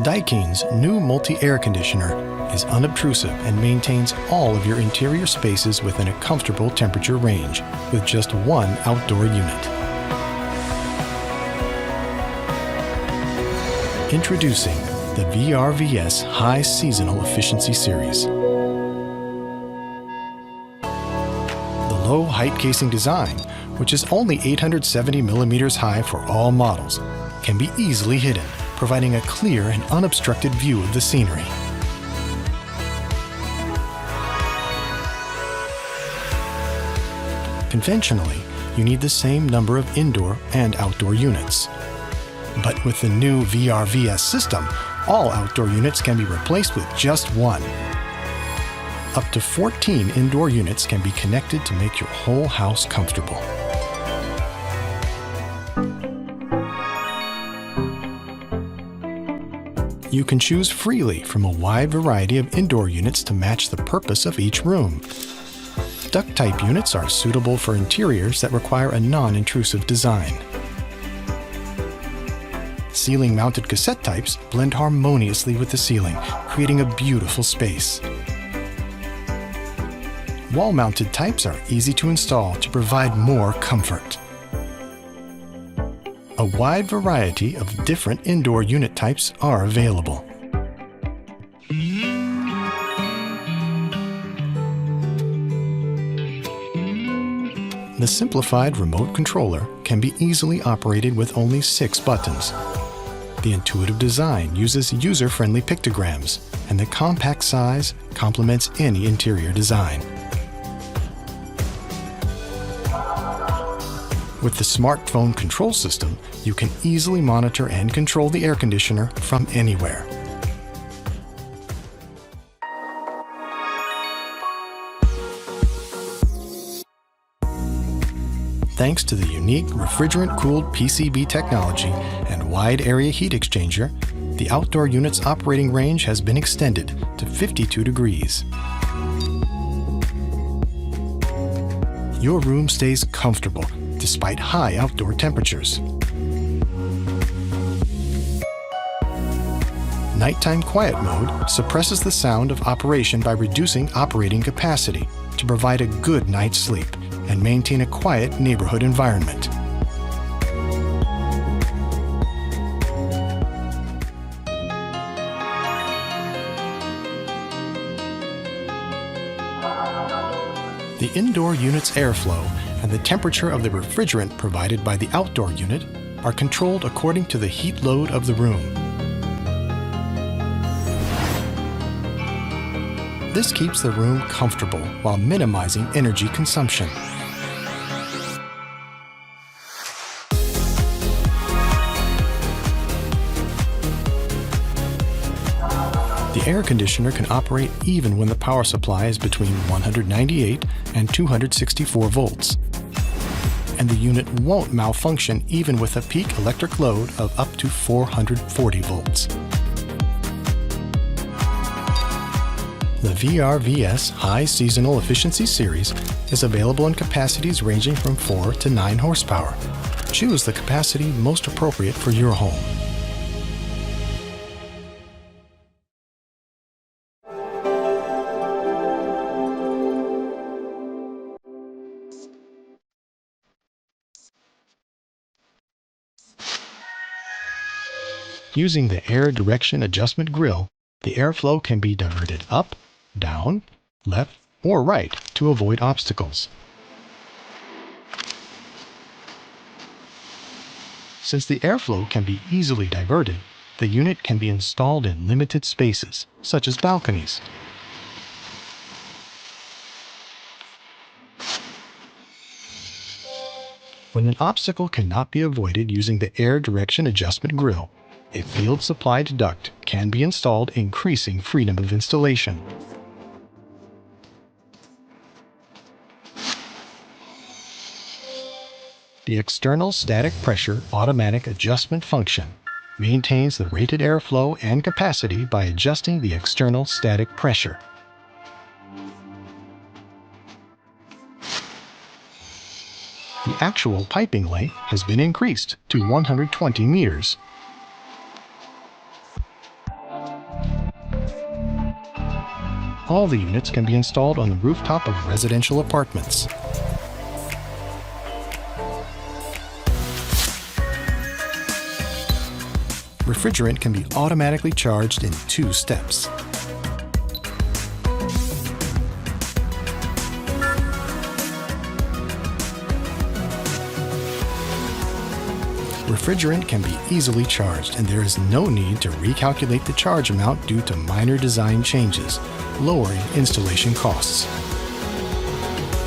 Daikin's new multi-air conditioner is unobtrusive and maintains all of your interior spaces within a comfortable temperature range with just one outdoor unit. Introducing the VRVS High Seasonal Efficiency Series. The low height casing design, which is only 870 millimeters high for all models, can be easily hidden, providing a clear and unobstructed view of the scenery. Conventionally, you need the same number of indoor and outdoor units. But with the new VRVS system, all outdoor units can be replaced with just one. Up to 14 indoor units can be connected to make your whole house comfortable. You can choose freely from a wide variety of indoor units to match the purpose of each room. Duct-type units are suitable for interiors that require a non-intrusive design. Ceiling-mounted cassette types blend harmoniously with the ceiling, creating a beautiful space. Wall-mounted types are easy to install to provide more comfort. A wide variety of different indoor unit types are available. The simplified remote controller can be easily operated with only 6 buttons. The intuitive design uses user-friendly pictograms, and the compact size complements any interior design. With the smartphone control system, you can easily monitor and control the air conditioner from anywhere. Thanks to the unique refrigerant-cooled PCB technology and wide area heat exchanger, the outdoor unit's operating range has been extended to 52 degrees. Your room stays comfortable despite high outdoor temperatures. Nighttime quiet mode suppresses the sound of operation by reducing operating capacity to provide a good night's sleep and maintain a quiet neighborhood environment. The indoor unit's airflow and the temperature of the refrigerant provided by the outdoor unit are controlled according to the heat load of the room. This keeps the room comfortable while minimizing energy consumption. The air conditioner can operate even when the power supply is between 198 and 264 volts. And the unit won't malfunction even with a peak electric load of up to 440 volts. The VRVS High Seasonal Efficiency Series is available in capacities ranging from 4 to 9 horsepower. Choose the capacity most appropriate for your home. Using the air direction adjustment grill, the airflow can be diverted up, down, left, or right to avoid obstacles. Since the airflow can be easily diverted, the unit can be installed in limited spaces, such as balconies. When an obstacle cannot be avoided using the air direction adjustment grill, a field-supplied duct can be installed, increasing freedom of installation. The external static pressure automatic adjustment function maintains the rated airflow and capacity by adjusting the external static pressure. The actual piping length has been increased to 120 meters. All the units can be installed on the rooftop of residential apartments. Refrigerant can be automatically charged in 2 steps. Refrigerant can be easily charged, and there is no need to recalculate the charge amount due to minor design changes, lowering installation costs.